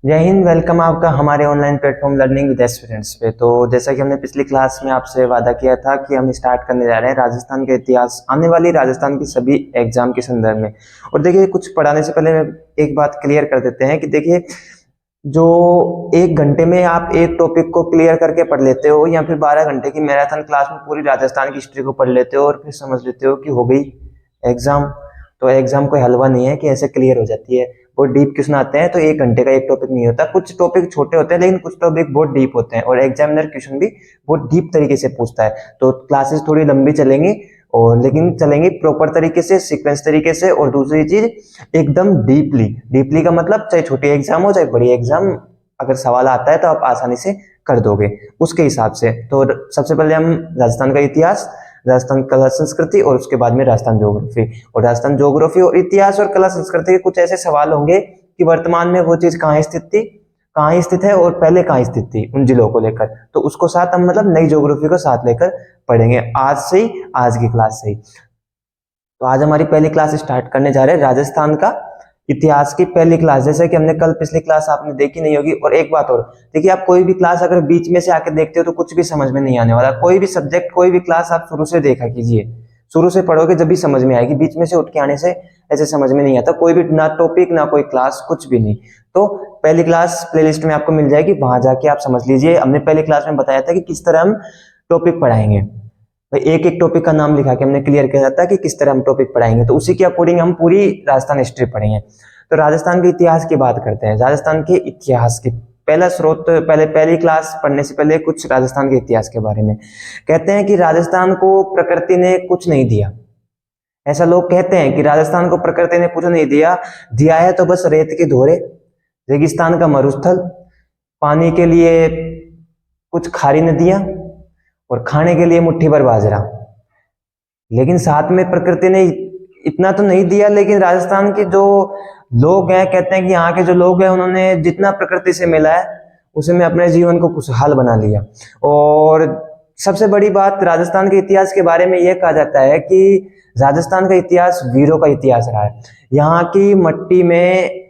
जय हिंद। वेलकम आपका हमारे online platform learning with aspirants पे। तो जैसा कि हमने पिछली क्लास में आपसे वादा किया था कि हम स्टार्ट करने जा रहे हैं राजस्थान का इतिहास, आने वाली राजस्थान की सभी एग्जाम के संदर्भ में। और देखिए, कुछ पढ़ाने से पहले मैं एक बात क्लियर कर देते हैं कि देखिए, जो एक घंटे में आप एक टॉपिक को क्लियर करके पढ़ लेते हो या फिर 12 घंटे की मैराथन क्लास में पूरी राजस्थान की हिस्ट्री को पढ़ लेते हो और फिर समझ लेते हो कि हो गई एग्जाम, तो एग्जाम कोई हलवा नहीं है कि ऐसे क्लियर हो जाती है। वो डीप क्वेश्चन आते हैं तो एक घंटे का एक टॉपिक नहीं होता, कुछ टॉपिक छोटे होते हैं लेकिन कुछ टॉपिक बहुत डीप होते हैं और एग्जामिनर क्वेश्चन भी बहुत डीप तरीके से पूछता है। तो क्लासेस थोड़ी लंबी चलेंगी और लेकिन चलेंगी प्रॉपर तरीके से, सीक्वेंस तरीके से। और दूसरी चीज, एकदम डीपली। डीपली का मतलब चाहे छोटी एग्जाम हो चाहे बड़ी एग्जाम, अगर सवाल आता है तो आप आसानी से कर दोगे उसके हिसाब से। तो सबसे पहले हम राजस्थान का इतिहास, राजस्थान कला संस्कृति और उसके बाद में राजस्थान ज्योग्राफी। और राजस्थान ज्योग्राफी और इतिहास और कला संस्कृति के कुछ ऐसे सवाल होंगे कि वर्तमान में वो चीज कहाँ स्थित थी, कहाँ स्थित है और पहले कहाँ स्थित थी उन जिलों को लेकर। तो उसको साथ हम मतलब नई ज्योग्राफी को साथ लेकर पढ़ेंगे आज से ही, आज की क्लास से ही। तो आज हमारी पहली क्लास स्टार्ट करने जा रहे हैं राजस्थान का इतिहास की पहली क्लास, जैसे कि हमने कल पिछली क्लास आपने देखी नहीं होगी। और एक बात और, देखिए, आप कोई भी क्लास अगर बीच में से आके देखते हो तो कुछ भी समझ में नहीं आने वाला। कोई भी सब्जेक्ट, कोई भी क्लास आप शुरू से देखा कीजिए, शुरू से पढ़ोगे जब भी समझ में आएगी। बीच में से उठ के आने से ऐसे समझ में नहीं आता कोई भी, ना टॉपिक ना कोई क्लास, कुछ भी नहीं। तो पहली क्लास प्लेलिस्ट में आपको मिल जाएगी, वहां जाके आप समझ लीजिए। हमने पहली क्लास में बताया था कि किस तरह हम टॉपिक पढ़ाएंगे, एक एक टॉपिक का नाम लिखा के हमने क्लियर किया था कि किस तरह हम टॉपिक पढ़ाएंगे। तो उसी के अकॉर्डिंग हम पूरी राजस्थान हिस्ट्री पढ़ेंगे। तो राजस्थान के इतिहास की बात करते हैं। राजस्थान के इतिहास की पहला स्रोत, पहले पहली क्लास पढ़ने से पहले कुछ राजस्थान के इतिहास के बारे में कहते हैं कि राजस्थान को प्रकृति ने कुछ नहीं दिया। ऐसा लोग कहते हैं कि राजस्थान को प्रकृति ने कुछ नहीं दिया, दिया है तो बस रेत के धोरे, रेगिस्तान का मरुस्थल, पानी के लिए कुछ खारी नदियां और खाने के लिए मुट्ठी भर बाजरा। लेकिन साथ में प्रकृति ने इतना तो नहीं दिया, लेकिन राजस्थान के जो लोग हैं, कहते हैं कि यहाँ के जो लोग हैं उन्होंने जितना प्रकृति से मिला है उसे में अपने जीवन को खुशहाल बना लिया। और सबसे बड़ी बात राजस्थान के इतिहास के बारे में यह कहा जाता है कि राजस्थान का इतिहास वीरों का इतिहास रहा है। यहाँ की मट्टी में,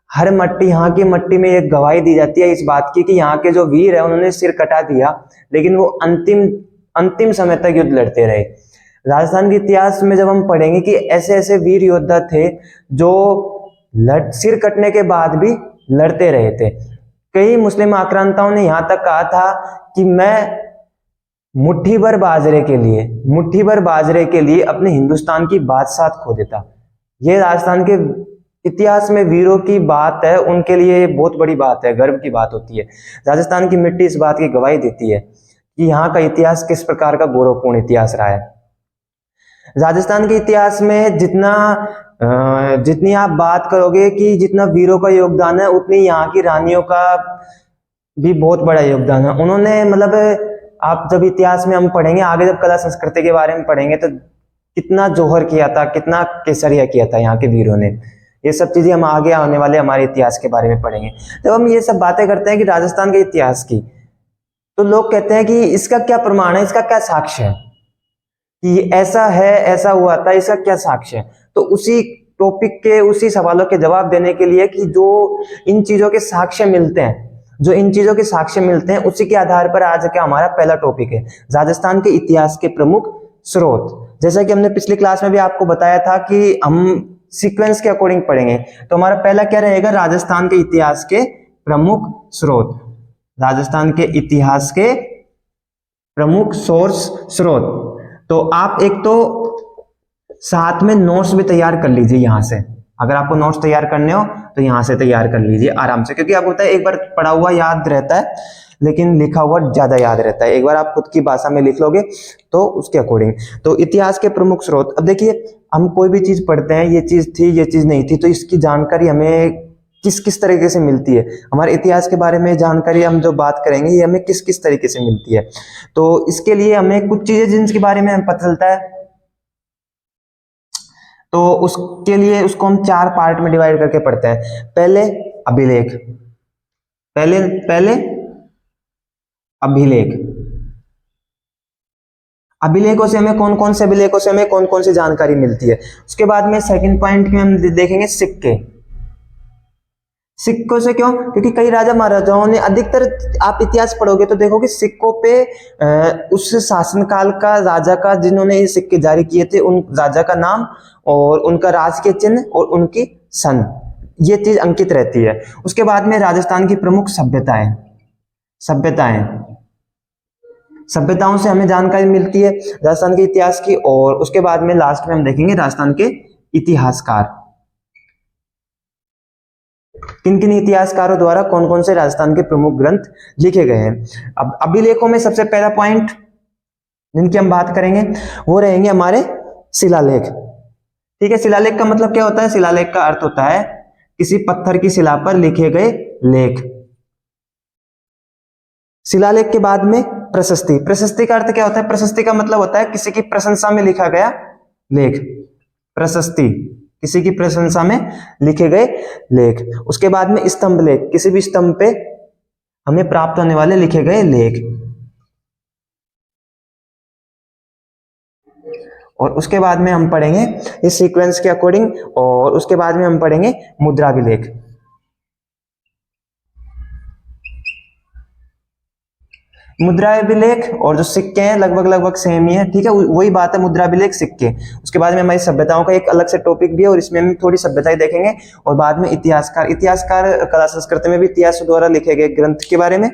हर मट्टी, यहाँ की मट्टी में एक गवाही दी जाती है इस बात की कि यहाँ के जो वीर है उन्होंने सिर कटा दिया लेकिन वो अंतिम समय तक युद्ध लड़ते रहे। राजस्थान के इतिहास में जब हम पढ़ेंगे कि ऐसे ऐसे वीर योद्धा थे जो सिर कटने के बाद भी लड़ते रहे थे। कई मुस्लिम आक्रांताओं ने यहां तक कहा था कि मैं मुट्ठी भर बाजरे के लिए अपने हिंदुस्तान की बादशाह खो देता। ये राजस्थान के इतिहास में वीरों की बात है, उनके लिए बहुत बड़ी बात है, गर्व की बात होती है। राजस्थान की मिट्टी इस बात की गवाही देती है कि यहाँ का इतिहास किस प्रकार का गौरवपूर्ण इतिहास रहा है। राजस्थान के इतिहास में जितनी आप बात करोगे कि जितना वीरों का योगदान है, उतनी यहाँ की रानियों का भी बहुत बड़ा योगदान है। उन्होंने मतलब, आप जब इतिहास में हम पढ़ेंगे आगे, जब कला संस्कृति के बारे में पढ़ेंगे तो कितना जोहर किया था, कितना केसरिया किया था यहाँ के वीरों ने, ये सब चीजें हम आगे आने वाले हमारे इतिहास के बारे में पढ़ेंगे। जब हम ये सब बातें करते हैं कि राजस्थान के इतिहास की, तो लोग कहते हैं कि इसका क्या प्रमाण है, इसका क्या साक्ष्य है कि ऐसा है, ऐसा हुआ था, इसका क्या साक्ष्य है। तो उसी टॉपिक के, उसी सवालों के जवाब देने के लिए कि जो इन चीजों के साक्ष्य मिलते हैं, उसी के आधार पर आज का हमारा पहला टॉपिक है राजस्थान के इतिहास के प्रमुख स्रोत। जैसा कि हमने पिछली क्लास में भी आपको बताया था कि हम सीक्वेंस के अकॉर्डिंग पढ़ेंगे। तो हमारा पहला क्या रहेगा, राजस्थान के इतिहास के प्रमुख स्रोत। राजस्थान के इतिहास के प्रमुख स्रोत। तो आप एक तो साथ में नोट्स भी तैयार कर लीजिए यहाँ से। अगर आपको नोट्स तैयार करने हो तो यहाँ से तैयार कर लीजिए आराम से, क्योंकि आपको पता है एक बार पढ़ा हुआ याद रहता है लेकिन लिखा हुआ ज्यादा याद रहता है। एक बार आप खुद की भाषा में लिख लोगे तो उसके अकॉर्डिंग। तो इतिहास के प्रमुख स्रोत, अब देखिए, हम कोई भी चीज पढ़ते हैं, ये चीज थी, ये चीज नहीं थी, तो इसकी जानकारी हमें किस किस तरीके से मिलती है। हमारे इतिहास के बारे में जानकारी हम जो बात करेंगे ये हमें किस किस तरीके से मिलती है। तो इसके लिए हमें कुछ चीजें जिनके बारे में हमें पता चलता है, तो उसके लिए उसको हम 4 पार्ट में डिवाइड करके पढ़ते हैं। पहले अभिलेख, पहले अभिलेख। अभिलेखों से हमें कौन कौन से अभिलेखों से हमें कौन कौन सी जानकारी मिलती है। उसके बाद में सेकंड पॉइंट में हम देखेंगे सिक्के। सिक्कों से क्यों? क्योंकि कई राजा महाराजाओं ने, अधिकतर आप इतिहास पढ़ोगे तो देखोगे सिक्कों पे उस शासनकाल का राजा का, जिन्होंने ये सिक्के जारी किए थे, उन राजा का नाम और उनका राज के चिन्ह और उनकी सन, ये चीज अंकित रहती है। उसके बाद में राजस्थान की प्रमुख सभ्यताएं, सभ्यताओं से हमें जानकारी मिलती है राजस्थान के इतिहास की। और उसके बाद में लास्ट में हम देखेंगे राजस्थान के इतिहासकार, किन किन इतिहासकारों द्वारा कौन कौन से राजस्थान के प्रमुख ग्रंथ लिखे गए हैं। अब अभिलेखों में सबसे पहला पॉइंट जिनकी हम बात करेंगे वो रहेंगे हमारे शिलालेख। ठीक है, शिलालेख का मतलब क्या होता है? शिलालेख का अर्थ होता है किसी पत्थर की शिला पर लिखे गए लेख। शिलालेख के बाद में प्रशस्ति। प्रशस्ति का अर्थ क्या होता है? प्रशस्ति का मतलब होता है किसी की प्रशंसा में लिखा गया लेख। प्रशस्ति, किसी की प्रशंसा में लिखे गए लेख। उसके बाद में स्तंभ लेख, किसी भी स्तंभ पे हमें प्राप्त होने वाले लिखे गए लेख। और उसके बाद में हम पढ़ेंगे इस सीक्वेंस के अकॉर्डिंग, और उसके बाद में हम पढ़ेंगे मुद्राभिलेख। मुद्राभिलेख और जो सिक्के हैं लगभग सेम ही है। ठीक है, वही बात है, मुद्राभिलेख, सिक्के। उसके बाद में हमारी सभ्यताओं का एक अलग से टॉपिक भी है और इसमें हम थोड़ी सभ्यताएं देखेंगे। और बाद में इतिहासकार, कला संस्कृति में भी इतिहास द्वारा लिखे गए ग्रंथ के बारे में।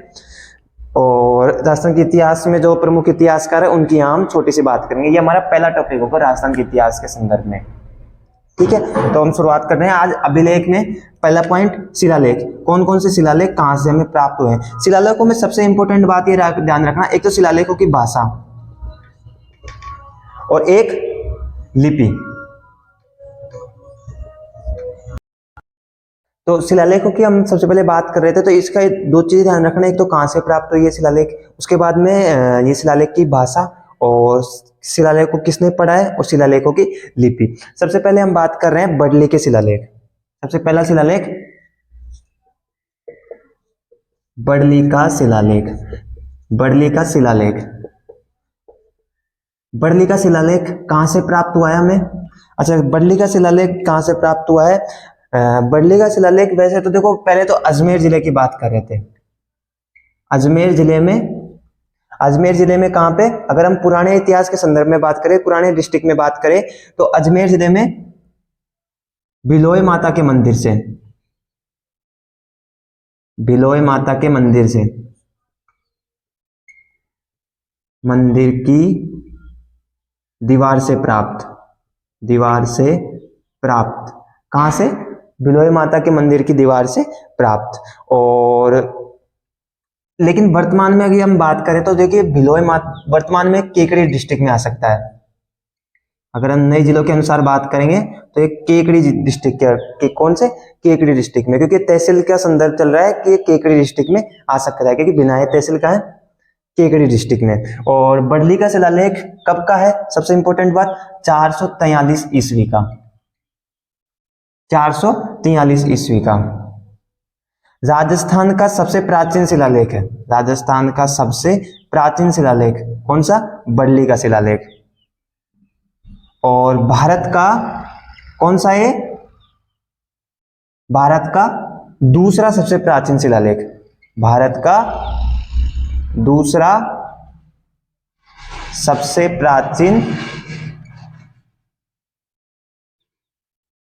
और राजस्थान के इतिहास में जो प्रमुख इतिहासकार है उनकी यहाँ हम छोटी सी बात करेंगे। ये हमारा पहला टॉपिक होगा राजस्थान के इतिहास के संदर्भ में। ठीक है, तो हम शुरुआत कर रहे हैं आज अभिलेख में। पहला पॉइंट शिलालेख। कौन कौन से शिलालेख कहां से हमें प्राप्त हुए हैं? शिलालेखों में सबसे इंपॉर्टेंट बात ये ध्यान रखना, एक तो शिलालेखों की भाषा और एक लिपि। तो शिलालेखों की हम सबसे पहले बात कर रहे थे, तो इसका दो चीज ध्यान रखना, एक तो कहां से प्राप्त हुई है शिलालेख, उसके बाद में ये शिलालेख की भाषा और शिलालेख को किसने पढ़ा है, और शिलालेखों की लिपि। सबसे पहले हम बात कर रहे हैं बड़ली के शिलालेख। सबसे पहला शिलालेख बड़ली का शिलालेख। बड़ली का शिलालेख, बड़ली का शिलालेख कहां से प्राप्त हुआ है हमें? अच्छा, बड़ली का शिलालेख कहां से प्राप्त हुआ है? बड़ली का शिलालेख वैसे तो देखो, पहले तो अजमेर जिले की बात कर रहे थे। अजमेर जिले में कहां पे? अगर हम पुराने इतिहास के संदर्भ में बात करें, पुराने डिस्ट्रिक्ट में बात करें, तो अजमेर जिले में भिलोई माता के मंदिर से, भिलोई माता के मंदिर से, मंदिर की दीवार से प्राप्त, दीवार से प्राप्त, कहां से? भिलोई माता के मंदिर की दीवार से प्राप्त। और लेकिन वर्तमान में अगर हम बात करें तो देखिए, भिलोई माता वर्तमान में केकड़ी डिस्ट्रिक्ट में आ सकता है। अगर हम नए जिलों के अनुसार बात करेंगे तो एक केकड़ी डिस्ट्रिक्ट के कौन से? केकड़ी डिस्ट्रिक्ट में, क्योंकि तहसील का संदर्भ चल रहा है कि केकड़ी डिस्ट्रिक्ट में आ सकता है, क्योंकि बिनाई तहसील का है केकड़ी डिस्ट्रिक्ट में। और बड़ली का शिलालेख कब का है? सबसे इंपॉर्टेंट बात, 443 ईस्वी का, 443 ईस्वी का। राजस्थान का सबसे प्राचीन शिलालेख है, राजस्थान का सबसे प्राचीन शिलालेख कौन सा? बड़ली का शिलालेख। और भारत का कौन सा है? भारत का दूसरा सबसे प्राचीन शिलालेख, भारत का दूसरा सबसे प्राचीन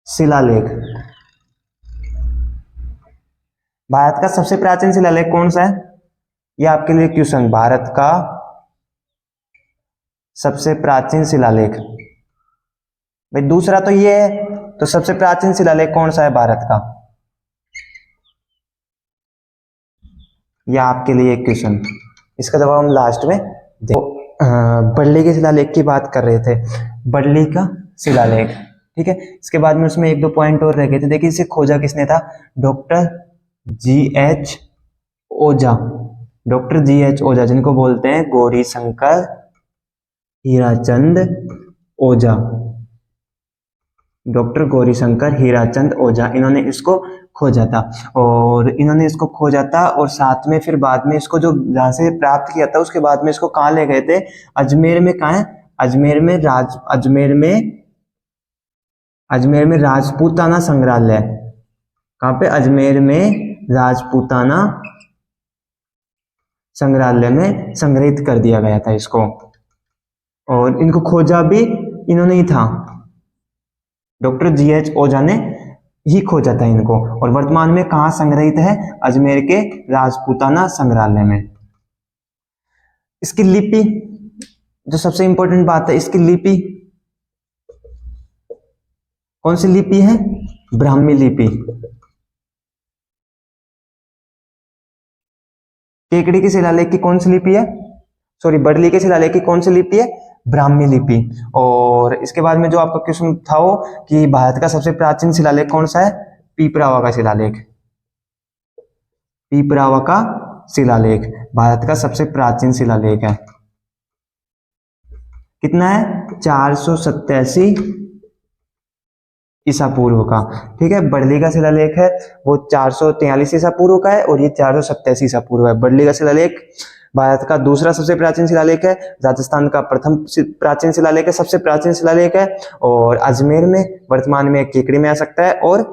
शिलालेख। भारत का सबसे प्राचीन शिलालेख कौन सा है? ये आपके लिए क्वेश्चन, भारत का सबसे प्राचीन शिलालेख। भाई दूसरा तो ये है, तो सबसे प्राचीन शिलालेख कौन सा है भारत का? यह आपके लिए एक क्वेश्चन, इसका जवाब हम लास्ट में देखो। बड़ली के शिलालेख की बात कर रहे थे, बड़ली का शिलालेख। ठीक है, इसके बाद में उसमें एक दो पॉइंट और रह गए थे। देखिए, इसे खोजा किसने था? Doctor G H. ओझा। Doctor G H. ओझा, जिनको बोलते हैं गौरी शंकर हीराचंद ओझा। डॉक्टर गौरी शंकर हीराचंद ओझा, इन्होंने इसको खोजा था। और इन्होंने इसको खोजा था और साथ में फिर बाद में इसको जो जहां से प्राप्त किया था, उसके बाद में इसको कहाँ ले गए थे? अजमेर में। कहाँ है? अजमेर में राजपूताना संग्रहालय। कहाँ पे? अजमेर में राजपूताना संग्रहालय में संग्रहित कर दिया गया था इसको। और इनको खोजा भी इन्होंने ही था, डॉक्टर जीएच ओझा ने ही खोजा था इनको। और वर्तमान में कहाँ संग्रहित है? अजमेर के राजपूताना संग्रहालय में। इसकी लिपि, जो सबसे इंपॉर्टेंट बात है, इसकी लिपि कौन सी लिपि है? ब्राह्मी लिपि। केकड़ी के शिलालेख की कौन सी लिपि है? सॉरी, बड़ली के शिलालेख की कौन सी लिपि है? ब्राह्मी लिपि। और इसके बाद में जो आपका क्वेश्चन था वो कि भारत का सबसे प्राचीन शिलालेख कौन सा है? पीपरावा का शिलालेख। पीपरावा का शिलालेख भारत का सबसे प्राचीन शिलालेख है। कितना है? 487 ईसा पूर्व का। ठीक है, बड़ली का शिलालेख है वो 443 ईसा पूर्व का है और ये 487 ईसा पूर्व है। बड़ली का शिलालेख भारत का दूसरा सबसे प्राचीन शिलालेख है, राजस्थान का प्रथम प्राचीन शिलालेख है, सबसे प्राचीन शिलालेख है। और अजमेर में वर्तमान में केकड़ी में आ सकता है। और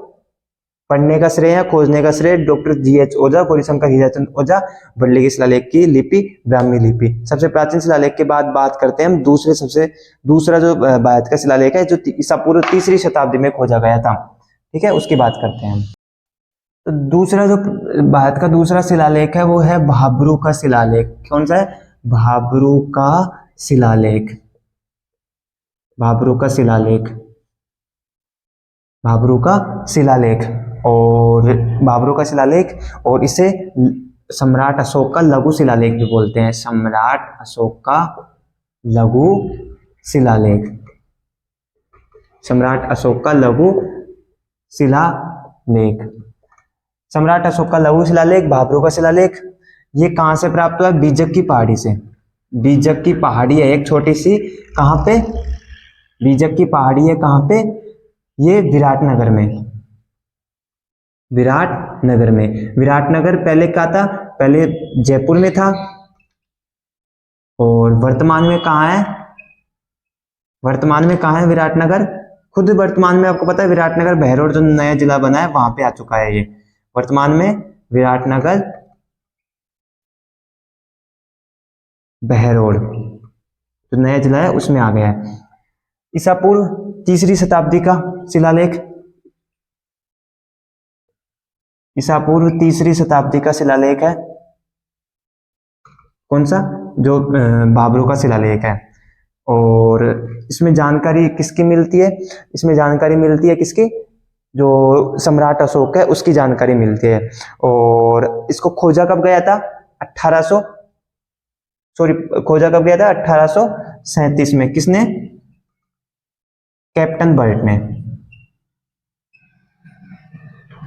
पढ़ने का श्रेय या खोजने का श्रेय डॉक्टर जीएच ओझा, गौरीशंकर हीराचंद ओझा। बड़ली के शिलालेख की लिपि ब्राह्मी लिपि। सबसे प्राचीन शिलालेख के बाद बात करते हैं हम दूसरा जो भारत का शिलालेख है, जो ईसा पूर्व 3री शताब्दी में खोजा गया था। ठीक है, उसकी बात करते हैं हम। तो दूसरा जो भारत का दूसरा शिलालेख है वो है भाब्रू का शिलालेख। कौन सा है? भाब्रू का शिलालेख। भाब्रू का शिलालेख। भाब्रू का शिलालेख और भाब्रू का शिलालेख, और इसे सम्राट अशोक का लघु शिलालेख भी बोलते हैं। सम्राट अशोक का लघु शिलालेख। सम्राट अशोक का लघु शिलालेख। सम्राट अशोक का लघु शिलालेख, भाब्रू का शिलालेख, ये कहां से प्राप्त हुआ? बीजक की पहाड़ी से। बीजक की पहाड़ी है एक छोटी सी, कहां पे? बीजक की पहाड़ी है कहां पे? ये विराटनगर में। विराटनगर में। विराटनगर पहले क्या था? पहले जयपुर में था। और वर्तमान में कहाँ है? वर्तमान में कहाँ है विराटनगर? खुद वर्तमान में आपको पता है विराटनगर बहरोड जो नया जिला बना है वहां पे आ चुका है। ये वर्तमान में विराटनगर बहरोड जो नया जिला है उसमें आ गया है। ईसा पूर्व 3री शताब्दी का शिलालेख। ईसा पूर्व 3री शताब्दी का शिलालेख है। कौन सा? जो भाब्रू का शिलालेख है। और इसमें जानकारी किसकी मिलती है? इसमें जानकारी मिलती है किसकी? जो सम्राट अशोक है उसकी जानकारी मिलती है। और इसको खोजा कब गया था? 1837 में। किसने? कैप्टन बर्ट ने।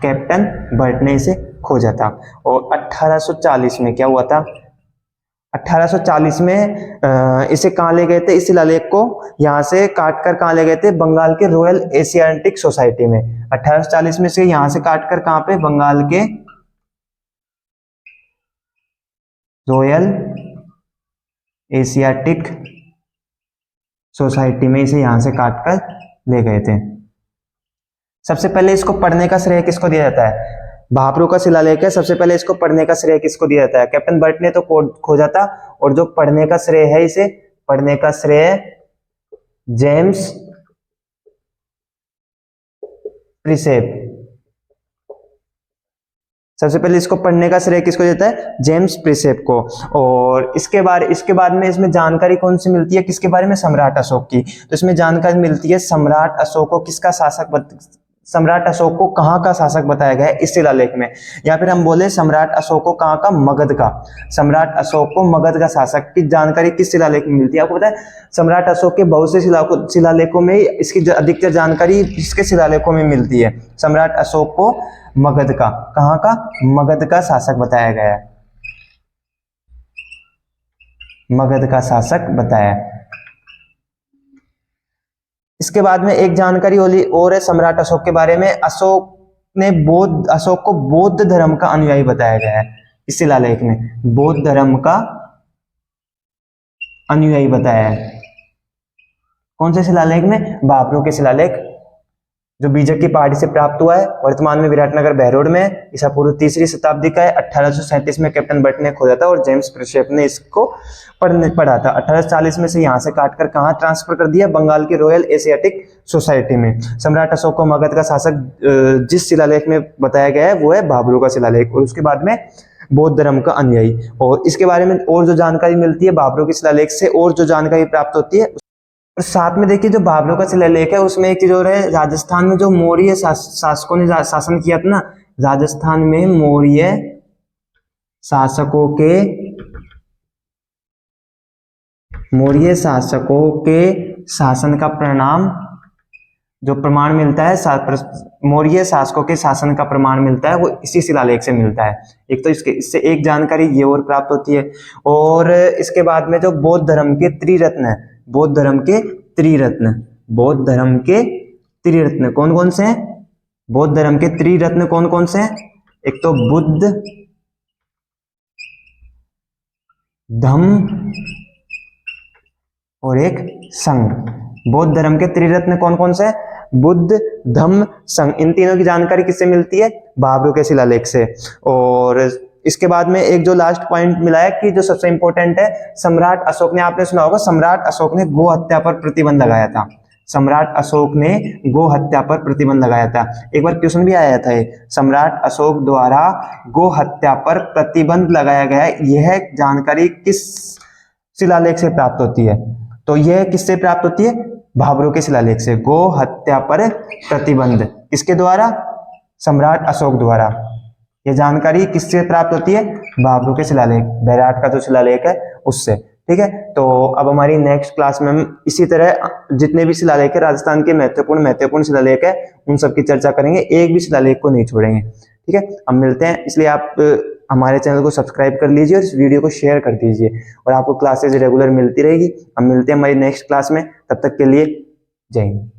कैप्टन बर्ट ने इसे खोजा था। और 1840 में क्या हुआ था? 1840 में इसे कहाँ ले गए थे? इस शिलालेख को यहाँ से काटकर कहाँ ले गए थे? बंगाल के रॉयल एशियाटिक सोसाइटी में। 1840 में से यहाँ से काटकर कहाँ पे? बंगाल के रॉयल एशियाटिक सोसाइटी में इसे यहाँ से काटकर ले गए थे। सबसे पहले इसको पढ़ने का श्रेय किसको दिया जाता है? भाब्रू का शिलालेख है, सबसे पहले इसको पढ़ने का श्रेय किसको दिया जाता है? कैप्टन बर्ट ने तो खोजा था। और जो पढ़ने का श्रेय है, इसे पढ़ने का श्रेय जेम्स प्रिसेप। सबसे पहले इसको पढ़ने का श्रेय किसको देता है? जेम्स प्रिसेप को। और इसके बाद में इसमें जानकारी कौन सी मिलती है? किसके बारे में? सम्राट अशोक की। तो इसमें जानकारी मिलती है सम्राट अशोक को किसका शासक सम्राट अशोक को कहाँ का शासक बताया गया है इस शिलालेख में। या फिर हम बोले सम्राट अशोक को कहाँ का? मगध का। सम्राट अशोक को मगध का शासक की जानकारी किस शिलालेख में मिलती है? आपको पता है सम्राट अशोक के बहुत से शिलालेखों में इसकी अधिकतर जानकारी इसके शिलालेखों में मिलती है। सम्राट अशोक को मगध का, कहाँ का? मगध का शासक बताया गया है। मगध का शासक बताया। इसके बाद में एक जानकारी और है सम्राट अशोक के बारे में। अशोक को बौद्ध धर्म का अनुयायी बताया गया है इस शिलालेख में। बौद्ध धर्म का अनुयायी बताया है। कौन से शिलालेख में? भाब्रू के शिलालेख जो बीजक की पहाड़ी से प्राप्त हुआ है, वर्तमान में विराटनगर बहरोड में है। ईसा पूर्व 3री शताब्दी का है। 1837 में कैप्टन बट ने खोजा था और जेम्स प्रिंसेप ने इसको पढ़ा था। 1840 में से यहाँ से काटकर कहाँ ट्रांसफर कर दिया, बंगाल की रॉयल एशियाटिक सोसाइटी में। सम्राट अशोक को मगध का शासक जिस शिलालेख में बताया गया है वो है भाबरू का शिलालेख, और उसके बाद में बौद्ध धर्म का अनुयायी। और इसके बारे में और जो जानकारी मिलती है भाबरू के शिलालेख से, और जो जानकारी प्राप्त होती है, और साथ में देखिए जो भाबरू का शिलालेख है उसमें एक चीज और है, राजस्थान में जो मौर्य शासकों ने शासन किया था ना, राजस्थान में मौर्य शासकों के शासन का परिणाम जो प्रमाण मिलता है, मौर्य शासकों के शासन का प्रमाण मिलता है, वो इसी शिलालेख से मिलता है। एक तो इससे एक जानकारी ये और प्राप्त होती है। और इसके बाद में जो बौद्ध धर्म के त्रिरत्न है, बौद्ध धर्म के त्रिरत्न कौन कौन से हैं? बौद्ध धर्म के त्रिरत्न कौन कौन से हैं? एक तो बुद्ध, धम्म और एक संघ। बौद्ध धर्म के त्रिरत्न कौन कौन से हैं? बुद्ध, धम्म, संघ। इन तीनों की जानकारी किससे मिलती है? भाबरू के शिलालेख से। और इसके बाद में एक जो लास्ट पॉइंट मिला है कि जो सबसे इंपॉर्टेंट है, सम्राट अशोक ने, आपने सुना होगा सम्राट अशोक ने गो हत्या पर प्रतिबंध लगाया था। सम्राट अशोक ने गो हत्या पर प्रतिबंध लगाया था। एक बार क्वेश्चन भी आया था, सम्राट अशोक द्वारा गो हत्या पर प्रतिबंध लगाया गया है, यह जानकारी किस शिलालेख से प्राप्त होती है? तो यह किससे प्राप्त होती है? भाबरू के शिलालेख से। गो हत्या पर प्रतिबंध किसके द्वारा? सम्राट अशोक द्वारा। यह जानकारी किससे प्राप्त होती है? भाबरू के शिलालेख, बैराट का जो शिलालेख है उससे। ठीक है, तो अब हमारी नेक्स्ट क्लास में हम इसी तरह जितने भी शिलालेख है, राजस्थान के महत्वपूर्ण शिलालेख है, उन सब की चर्चा करेंगे, एक भी शिलालेख को नहीं छोड़ेंगे। ठीक है, हम मिलते हैं, इसलिए आप हमारे चैनल को सब्सक्राइब कर लीजिए और इस वीडियो को शेयर कर दीजिए, और आपको क्लासेज रेगुलर मिलती रहेगी। हम मिलते हैं हमारी नेक्स्ट क्लास में, तब तक के लिए जय हिंद।